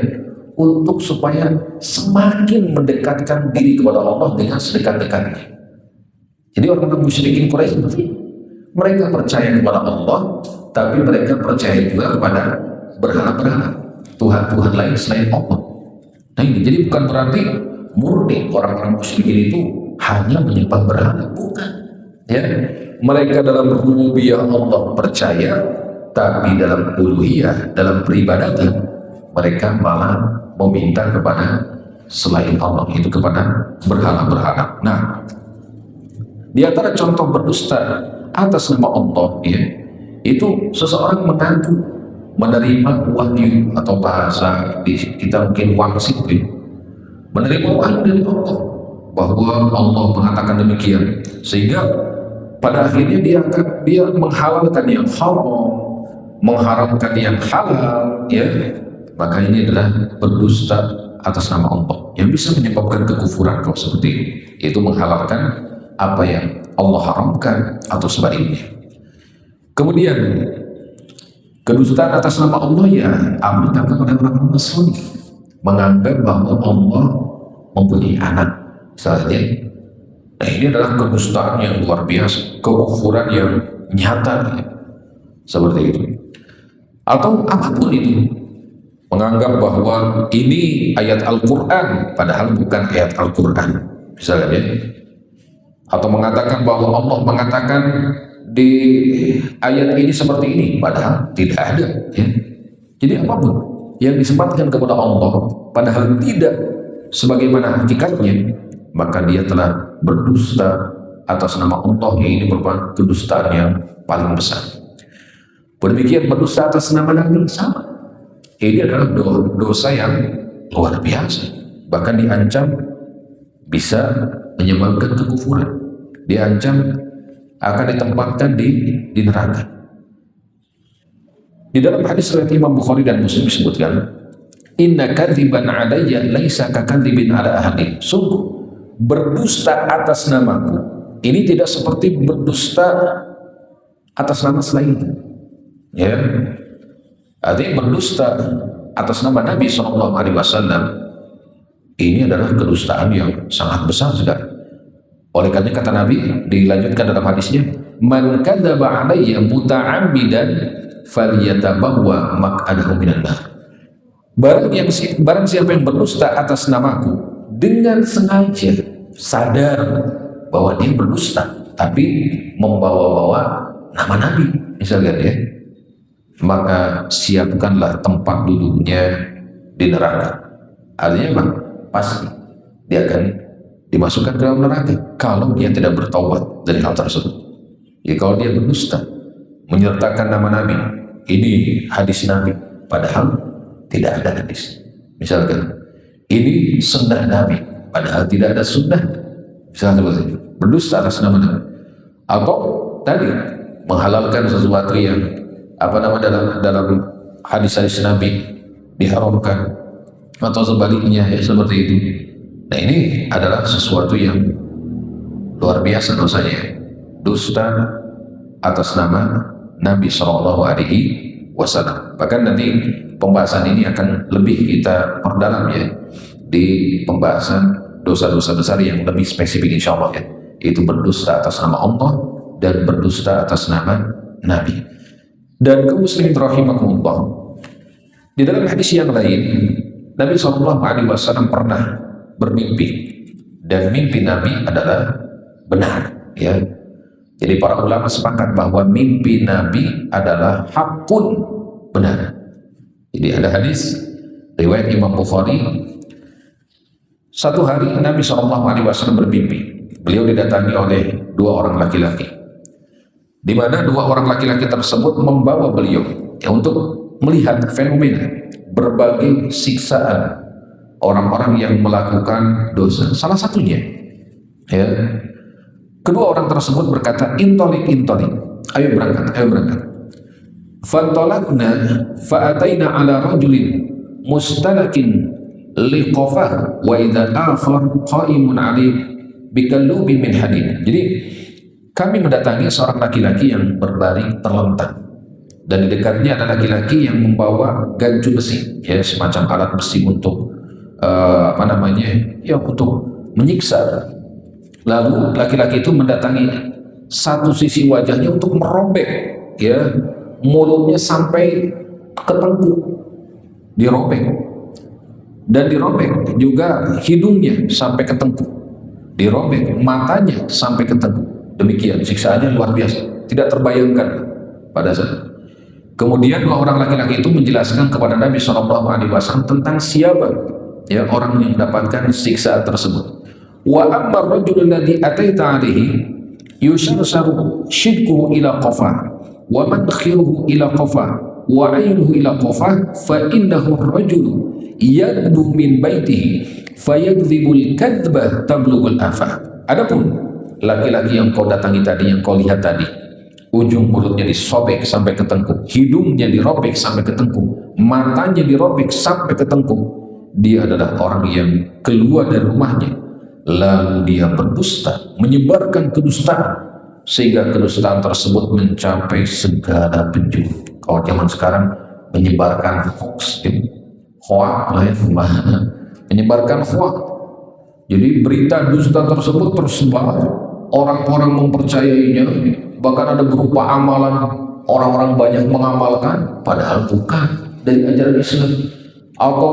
[SPEAKER 1] untuk supaya semakin mendekatkan diri kepada Allah dengan sedekat-dekatnya. Jadi orang-orang musyrikin Quraisy seperti itu. Mereka percaya kepada Allah, tapi mereka percaya juga kepada berhala-berhala, Tuhan-Tuhan lain selain Allah. Nah ini, jadi bukan berarti murni orang-orang musyrikin itu hanya menyembah berhala, bukan. Ya, mereka dalam rububiyah Allah percaya, tapi dalam uluhiyah, dalam peribadatan, mereka malah meminta kepada selain Allah, itu kepada berhala-berhala. Nah, di antara contoh berdusta atas nama Allah, ya, itu seseorang mengaku menerima wahyu, atau bahasa di kita mungkin wangsit, ya, menerima wahyu dari Allah bahwa Allah mengatakan demikian, sehingga pada akhirnya dia menghalalkan yang haram, mengharamkan yang halal, ya, maka ini adalah berdusta atas nama Allah yang bisa menyebabkan kekufuran kalau seperti ini, yaitu menghalalkan apa yang Allah haramkan atau sebaliknya. Kemudian kedustaan atas nama Allah ya amat oleh orang Nasrani, menganggap bahwa Allah mempunyai anak misalnya. Nah ini adalah kedustaan yang luar biasa, kekufuran yang nyata, ya, seperti itu. Atau apapun itu, menganggap bahwa ini ayat Al-Quran padahal bukan ayat Al-Quran misalnya, atau mengatakan bahwa Allah mengatakan di ayat ini seperti ini padahal tidak ada, ya. Jadi apapun yang disematkan kepada Allah padahal tidak sebagaimana hakikatnya, maka dia telah berdusta atas nama Allah, yang ini merupakan kedustaan yang paling besar. Demikian berdusta atas nama Nabi sama. Ini adalah dosa yang luar biasa, bahkan diancam bisa menyebabkan kekufuran, diancam akan ditempatkan di neraka. Di dalam hadis riwayat Imam Bukhari dan Muslim disebutkan, inna kadziban alayya laisa kakadzibin ala ahadin, sungguh berdusta atas namaku ini tidak seperti berdusta atas nama selain, ya. Artinya berdusta atas nama Nabi SAW ini adalah kedustaan yang sangat besar sekali. Oleh karena kata Nabi, dilanjutkan dalam hadisnya, man kadzaba alayya muta'ammidan falyatabawwa maq'adahu minan nar. Barang siapa yang berdusta atas namaku dengan sengaja, sadar bahwa dia berdusta tapi membawa-bawa nama Nabi misalnya, ya, maka siapkanlah tempat duduknya di neraka. Artinya apa? Pasti dia akan dimasukkan ke dalam neraka kalau dia tidak bertaubat dari hal tersebut. Ya, kalau dia berdusta menyertakan nama Nabi, ini hadis Nabi padahal tidak ada hadis, misalkan ini sunnah Nabi padahal tidak ada sunnah, misalkan seperti itu, berdusta atas nama Nabi. Atau tadi menghalalkan sesuatu yang dalam hadis-hadis Nabi diharamkan, atau sebaliknya, ya, seperti itu. Nah ini adalah sesuatu yang luar biasa dosanya, dusta atas nama Nabi SAW. Bahkan nanti pembahasan ini akan lebih kita perdalam, ya, di pembahasan dosa-dosa besar yang lebih spesifik insya Allah, ya, itu berdusta atas nama Allah dan berdusta atas nama Nabi. Dan kaum muslimin rahimakumullah, di dalam hadis yang lain Nabi SAW pernah bermimpi, dan mimpi Nabi adalah benar, ya. Jadi para ulama sepakat bahwa mimpi Nabi adalah hakun, benar. Jadi ada hadis riwayat Imam Bukhari, satu hari Nabi SAW bermimpi, beliau didatangi oleh dua orang laki-laki, di mana dua orang laki-laki tersebut membawa beliau, ya, untuk melihat fenomena berbagai siksaan orang-orang yang melakukan dosa. Salah satunya, ya, kedua orang tersebut berkata, intolik, ayo berangkat. Fantolakna fa'ataina ala rajulin mustalakin liqafah wa idza akhar qaimun ali bikallubi min hadid. Jadi kami mendatangi seorang laki-laki yang berbaring terlentang, dan di dekatnya ada laki-laki yang membawa gancu besi, ya, semacam alat besi untuk untuk menyiksa. Lalu laki-laki itu mendatangi satu sisi wajahnya untuk merobek, ya, mulutnya sampai ke tengkuk, dirobek, dan dirobek juga hidungnya sampai ke tengkuk, dirobek matanya sampai ke tengkuk. Demikian siksaannya luar biasa, tidak terbayangkan pada saat. Kemudian dua orang laki-laki itu menjelaskan kepada Nabi SAW tentang siapa, ya, orang yang mendapatkan siksaan tersebut. Wa amma ar-rajul alladhi ataita alaihi yusharsaru shidquhu ila qafah wa madkhiruhu ila qafah wa aynuhu ila qafah fa innahu ar-rajul yaddu min baitihi fayakdzibul kadzba tablughul afah. Adapun laki-laki yang kau datangi tadi, yang kau lihat tadi, ujung mulutnya disobek sampai ke tengkuk, hidungnya dirobek sampai ke tengkuk, matanya dirobek sampai ke tengkuk, dia adalah orang yang keluar dari rumahnya lalu dia berdusta, menyebarkan kedustaan, sehingga kedustaan tersebut mencapai segala penjuru. Kalau zaman sekarang menyebarkan hoax, menyebarkan hoax. Jadi berita dusta tersebut tersebar, orang-orang mempercayainya, bahkan ada berupa amalan, orang-orang banyak mengamalkan, padahal bukan dari ajaran Islam. Atau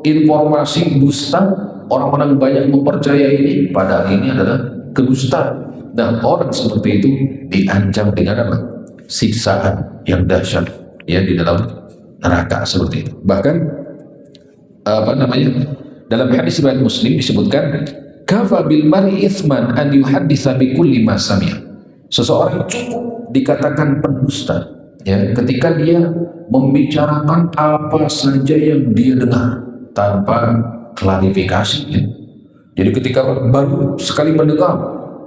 [SPEAKER 1] informasi dusta, orang-orang banyak mempercayai ini, padahal ini adalah kedustaan. Dan orang seperti itu diancam dengan apa? Siksaan yang dahsyat, ya, di dalam neraka seperti itu. Bahkan dalam hadis riwayat Muslim disebutkan, kafa bil mar'i itsman an yuhadditsa bi kulli ma sami'a. Seseorang cukup dikatakan pendusta, ya, ketika dia membicarakan apa saja yang dia dengar tanpa klarifikasi, ya. Jadi ketika baru sekali mendengar,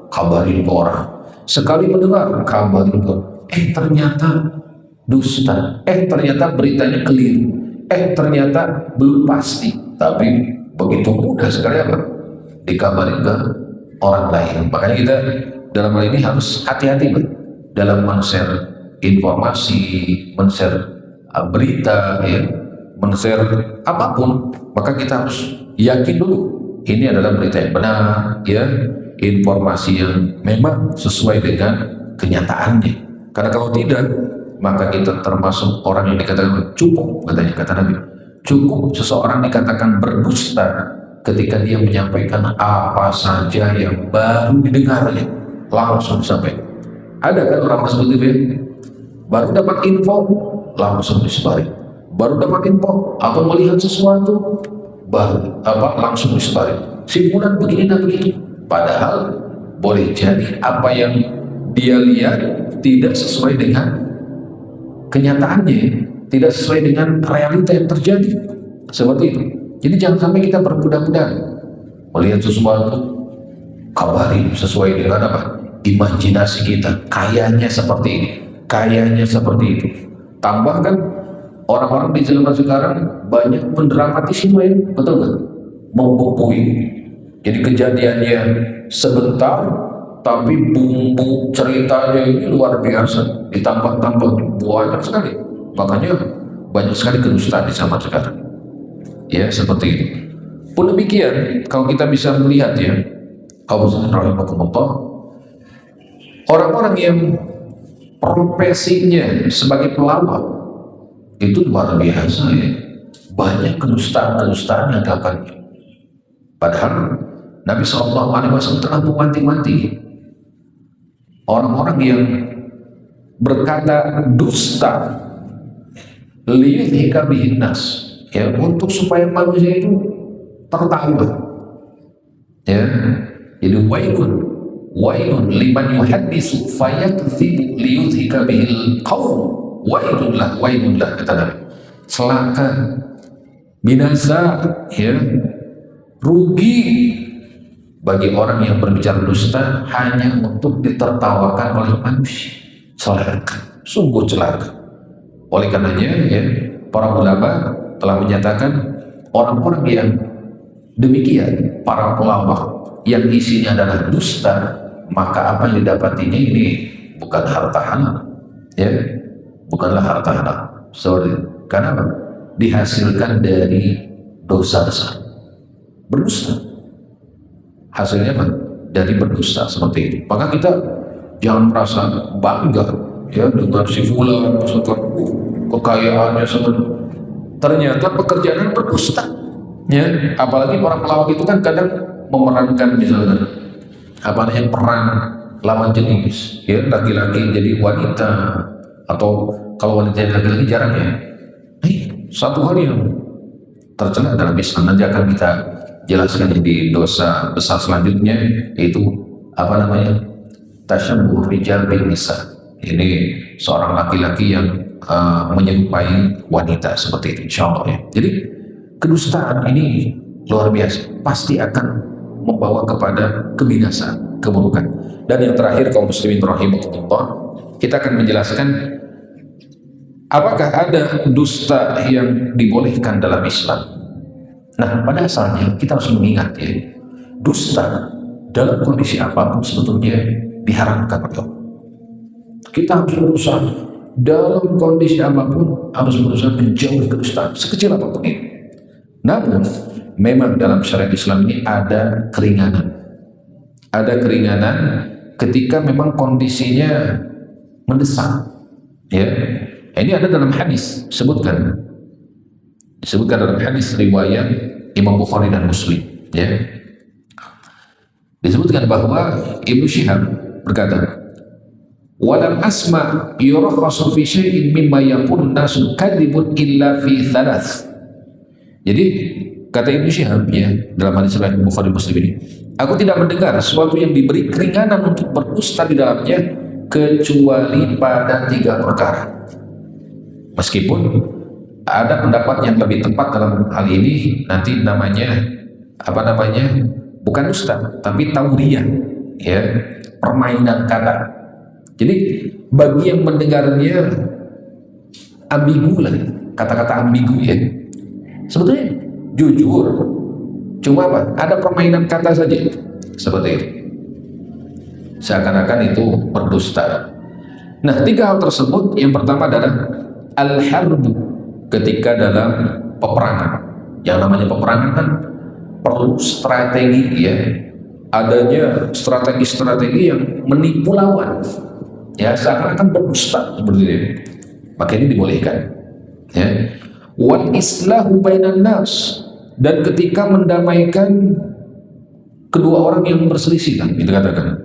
[SPEAKER 1] kabarin ke orang, sekali mendengar, kabarin ke ternyata dusta, ternyata beritanya keliru, ternyata belum pasti, tapi begitu mudah sekali apa? Dikabarin ke orang lain. Makanya kita dalam hal ini harus hati-hati dalam men-share informasi, men-share berita, ya, men-share apapun. Maka kita harus yakin dulu ini adalah berita yang benar, ya, informasi yang memang sesuai dengan kenyataannya. Karena kalau tidak, maka kita termasuk orang yang dikatakan cukup, katanya kata Nabi, cukup seseorang dikatakan berdusta ketika dia menyampaikan apa saja yang baru didengarnya, langsung sampai. Ada kan orang seperti itu, ya? Baru dapat info langsung disebarin, baru dapat info atau melihat sesuatu baru langsung disebarin, simpulan begini dan begitu. Padahal boleh jadi apa yang dia lihat tidak sesuai dengan kenyataannya, tidak sesuai dengan realita yang terjadi, seperti itu. Jadi jangan sampai kita bermudah-mudah melihat sesuatu, kabarin sesuai dengan apa? Imajinasi kita, kayaknya seperti ini, kayaknya seperti itu. Tambahkan orang-orang di zaman sekarang banyak mendramatisme, ya, betul nggak? Membumbuin. Jadi kejadiannya sebentar, tapi bumbu ceritanya ini luar biasa, ditambah-tambah banyak sekali. Makanya banyak sekali kedustaan di zaman sekarang, ya, seperti itu. Pun demikian, kalau kita bisa melihat, ya, orang-orang yang profesinya sebagai pelawak itu luar biasa, ya, banyak kedustaan-kedustaan yang dilakukannya. Padahal Nabi SAW telah mewanti-wanti orang-orang yang berkata dusta liyudhika bihin nas, ya, untuk supaya manusia itu tertawa, ya. Jadi wailun liman yuhaddisu fayakdzibu liyudhika bihil qaum, wailun lah kata Nabi, celaka, binasa, ya, rugi bagi orang yang berbicara dusta hanya untuk ditertawakan oleh manusia. Celaka, sungguh celaka. Oleh karenanya, ya, para ulama telah menyatakan orang-orang yang demikian, para pelawak yang isinya adalah dusta, maka apa yang didapatinya ini bukan harta halal, ya, bukanlah harta halal. Karena apa? Dihasilkan dari dosa besar, berdusta. Hasilnya apa? Dari berdusta seperti itu. Maka kita Jangan merasa bangga ya dengan si fulan, misalkan kekayaannya sangat. Ternyata pekerjaan berdusta. Ya, apalagi para pelawak itu kan kadang memerankan misalnya peran lawan jenis, ya laki-laki jadi wanita, atau kalau wanita jadi laki-laki jarang ya. Satu hal yang tercela dalam Islam, nanti akan kita jelaskan di dosa besar selanjutnya, yaitu tasyabbuh rijal bin nisa. Ini seorang laki-laki yang menyerupai wanita seperti itu, insyaallah ya. Jadi kedustaan ini luar biasa, pasti akan membawa kepada kebinasaan, keburukan. Dan yang terakhir, kaum muslimin rahimahumullah, kita akan menjelaskan apakah ada dusta yang dibolehkan dalam Islam. Nah, pada asalnya kita harus mengingat ya, dusta dalam kondisi apapun sebetulnya diharamkan oleh Allah. Kita harus berusaha dalam kondisi apapun, harus berusaha menjauhi kedustaan sekecil apapun itu. Namun memang dalam syariat Islam ini ada keringanan. Ada keringanan ketika memang kondisinya mendesak. Ya, ini ada dalam hadis, disebutkan dalam hadis riwayat Imam Bukhari dan Muslim. Ya, disebutkan bahwa Ibnu Syihab berkata, walam asma yurakhasu fi syai'in mimma yaqulu nasu kadhibun illa fi thalath. Jadi kata Ibnu Syihab ya, dalam hadis riwayat Bukhari Muslim ini, aku tidak mendengar sesuatu yang diberi keringanan untuk berdusta di dalamnya kecuali pada 3 perkara. Meskipun ada pendapat yang lebih tepat dalam hal ini, nanti namanya bukan dusta tapi tauriyah ya, permainan kata. Jadi bagi yang mendengarnya ambigu lah, kata-kata ambigu ya, sebetulnya jujur, cuma ada permainan kata saja seperti itu, seakan-akan itu berdusta. Nah, 3 hal tersebut, yang pertama adalah al-harbu, ketika dalam peperangan. Yang namanya peperangan kan perlu strategi ya, adanya strategi-strategi yang menipu lawan ya, seakan-akan berdusta seperti itu, maka ini dibolehkan ya. Wal islahu bainan nas, dan ketika mendamaikan kedua orang yang berselisih, kan itu katakan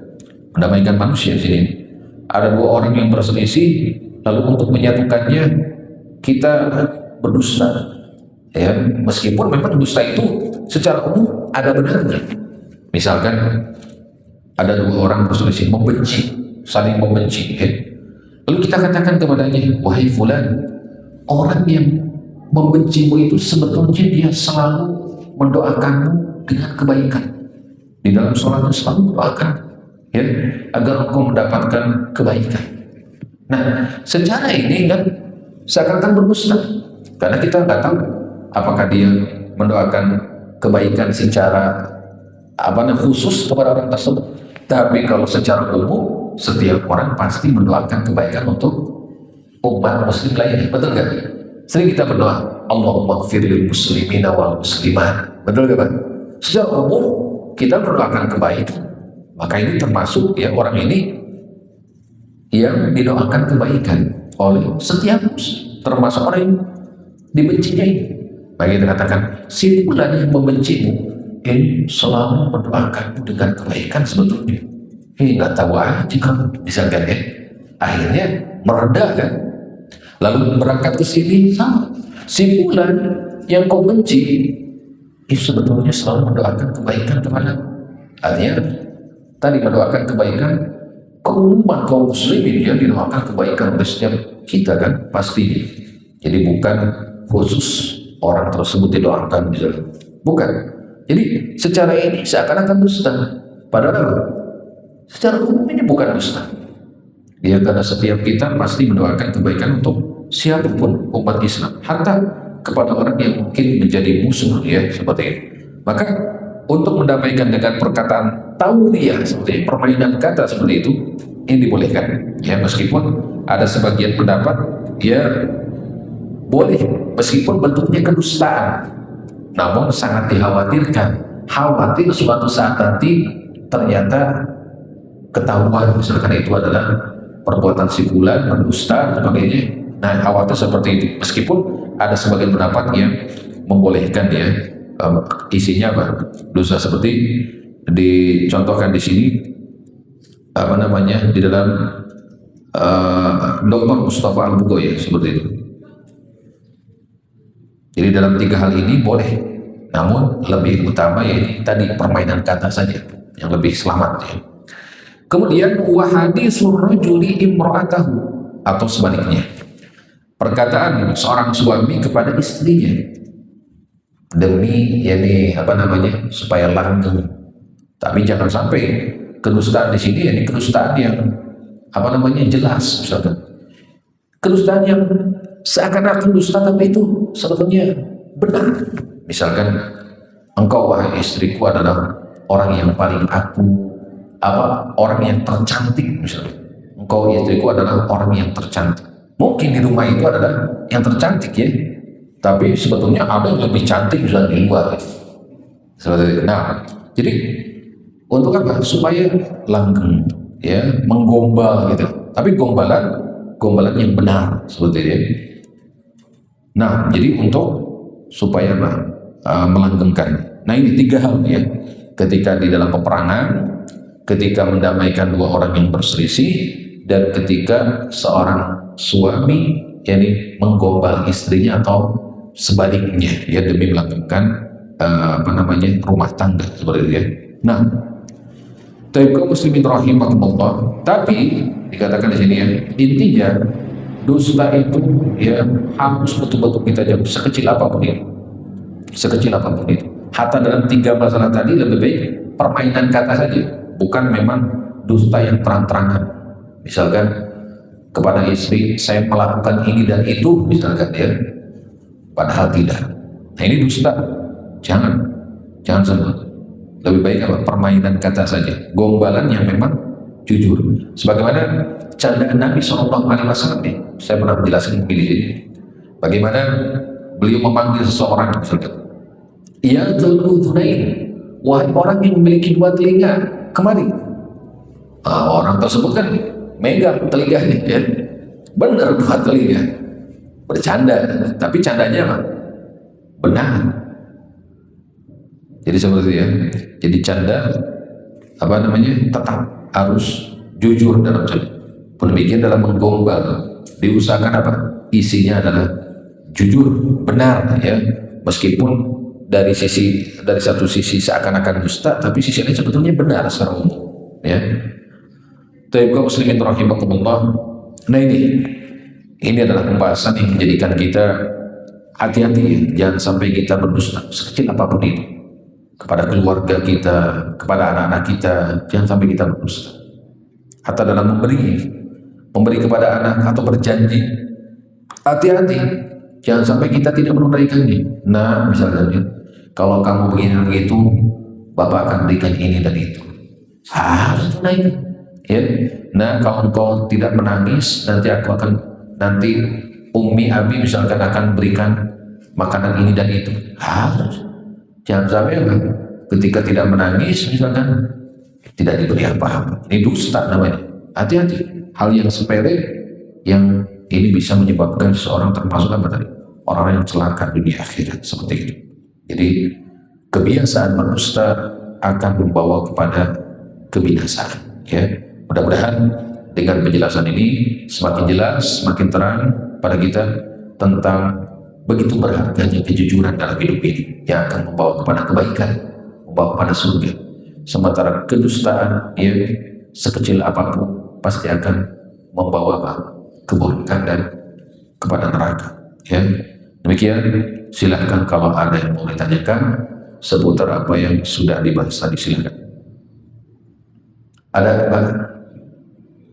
[SPEAKER 1] mendamaikan manusia. Sini ada 2 orang yang berselisih, lalu untuk menyatukannya kita berdusta ya, meskipun memang dusta itu secara umum ada benarnya. Misalkan ada 2 orang berselisih, saling membenci ya. Lalu kita katakan kepadanya, wahai fulan, orang yang membencimu itu sebetulnya dia selalu mendoakanmu dengan kebaikan. Di dalam sholatnya selalu doakan ya, agar engkau mendapatkan kebaikan. Nah, secara ini kan seakan-akan berdusta, karena kita nggak tahu apakah dia mendoakan kebaikan secara khusus kepada orang tersebut. Tapi kalau secara umum, setiap orang pasti mendoakan kebaikan untuk umat muslim lainnya, betul nggak? Sering kita berdoa, Allahumma ighfir lil muslimina wal muslimat, betul nggak Pak? Secara umum kita mendoakan kebaikan, maka ini termasuk ya, orang ini yang didoakan kebaikan oleh setiap muslim, termasuk orang yang dibencinya ini. Bagi kita katakan, si fulan yang membencimu ini selalu mendoakanmu dengan kebaikan sebetulnya. Ini nggak tahu aja kan, misalkan ya, akhirnya mereda kan. Lalu berangkat ke sini sama si fulan yang kau benci, itu sebetulnya selalu mendoakan kebaikan kepada. Artinya tadi mendoakan kebaikan keumuman kaum muslimin, ya, didoakan kebaikan oleh setiap kita kan pasti. Jadi bukan khusus orang tersebut didoakan misalnya, bukan. Jadi secara ini seakan-akan dusta, padahal secara umum ini bukan dusta. Ya, karena setiap kita pasti mendoakan kebaikan untuk siapapun umat Islam, hatta kepada orang yang mungkin menjadi musuh ya, seperti itu. Maka untuk mendamaikan dengan perkataan tauriyah seperti permainan kata seperti itu, ini dibolehkan ya, meskipun ada sebagian pendapat ya boleh meskipun bentuknya kedustaan, namun sangat dikhawatirkan, khawatir suatu saat nanti ternyata ketahuan misalkan itu adalah perbuatan si fulan, berdusta dan sebagainya. Nah, khawatir seperti itu. Meskipun ada sebagian pendapat yang membolehkan ya, isinya apa? Dosa seperti dicontohkan di sini apa namanya di dalam Dr. Mustafa Al-Bugoy seperti itu. Jadi dalam tiga hal ini boleh, namun lebih utama ya tadi permainan kata saja yang lebih selamat ya. Kemudian wahaditsur rajuli imra'atahu, atau sebaliknya perkataan seorang suami kepada istrinya demi yani apa namanya supaya langgeng. Tapi jangan sampai kedustaan di sini ini kedustaan yang apa namanya jelas, misalkan kedustaan yang seakan-akan dusta tapi itu sebetulnya benar. Misalkan engkau wahai istriku adalah orang yang paling orang yang tercantik, misalnya engkau istriku adalah orang yang tercantik. Mungkin di rumah itu adalah yang tercantik ya, tapi sebetulnya ada yang lebih cantik misalnya di luar ya. Seperti itu. Nah, jadi untuk apa? Supaya langgeng ya, menggombal gitu. Tapi gombalan yang benar seperti itu. Nah, jadi untuk supaya apa? Melanggengkan. Nah, ini tiga hal ya. Ketika di dalam peperangan, ketika mendamaikan dua orang yang berselisih, dan ketika seorang suami yakni menggombal istrinya atau sebaliknya ya demi melanggengkan apa namanya rumah tangga seperti itu ya. Nah, kaum muslimin rahimakumullah, tapi dikatakan di sini ya, intinya dusta itu ya harus betul-betul kita jauh sekecil apapun itu. Sekecil apapun itu. Hatta dalam tiga masalah tadi lebih baik permainan kata saja, bukan memang dusta yang terang-terangan. Misalkan kepada istri, saya melakukan ini dan itu, misalkan ya, padahal tidak. Nah, ini dusta. Jangan sebut. Lebih baik apa? Permainan kata saja, gombalan yang memang jujur. Sebagaimana candaan Nabi SAW, saya pernah menjelaskan mungkin di sini. Bagaimana beliau memanggil seseorang, misalkan, ya dzul-udhunain, wahai orang yang memiliki dua telinga, kemari. Orang tersebut kan megang telinganya ya, benar dua telinga, bercanda, tapi candanya apa? Benar. Jadi seperti itu ya. Jadi canda apa namanya tetap harus jujur dalam canda. Demikian dalam menggombal diusahakan apa? Isinya adalah jujur, benar ya. Meskipun dari satu sisi seakan-akan dusta, tapi sisi lain sebetulnya benar secara umum ya. Kaum muslimin rahimakumullah. Nah, ini adalah pembahasan yang menjadikan kita hati-hati, jangan sampai kita berdusta sekecil apapun itu kepada keluarga kita, kepada anak-anak kita. Jangan sampai kita berdusta. Hatta dalam memberi kepada anak atau berjanji, hati-hati, jangan sampai kita tidak menunaikannya. Nah, misalnya, kalau kamu begini begitu, Bapak akan berikan ini dan itu. Harus tunaikan. Ya, nah kalau engkau tidak menangis, nanti Umi Abi misalkan akan berikan makanan ini dan itu. Harus. Jangan sampai ketika tidak menangis misalkan tidak diberi apa-apa. Ini dusta namanya. Hati-hati. Hal yang sepele yang ini bisa menyebabkan seseorang termasuk apa tadi? Orang yang celaka dunia akhirat seperti itu. Jadi kebiasaan berdusta akan membawa kepada kebinasaan. Ya. Mudah-mudahan dengan penjelasan ini semakin jelas, semakin terang pada kita tentang begitu berharganya kejujuran dalam hidup ini yang akan membawa kepada kebaikan, membawa kepada surga. Sementara kedustaan ya sekecil apapun pasti akan membawa keburukan dan kepada neraka. Ya. Demikian, silahkan kalau ada yang mau ditanyakan seputar apa yang sudah dibahas tadi, silahkan. Ada apa?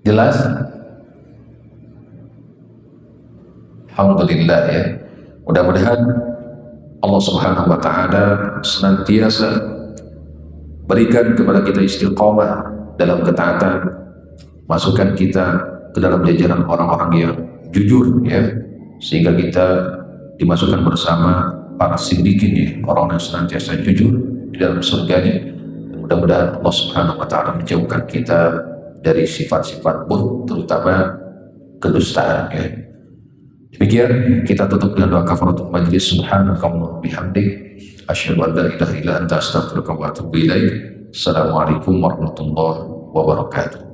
[SPEAKER 1] Jelas? Alhamdulillah ya. Mudah-mudahan Allah Subhanahu wa taala senantiasa berikan kepada kita istiqomah dalam ketaatan, masukkan kita ke dalam jajaran orang-orang yang jujur ya, sehingga kita dimasukkan bersama para siddiqin ya, orang yang senantiasa jujur di dalam surganya. Mudah-mudahan Allah Subhanahu wa taala menjauhkan kita dari sifat-sifat buruk, terutama kedustaan. Ya. Demikian kita tutup dengan doa kafaratul majlis. Subhanakallahumma bihamdik asyhadu an la ilaha illa anta astaghfiruka wa atubu ilaik. Assalamualaikum warahmatullahi wabarakatuh.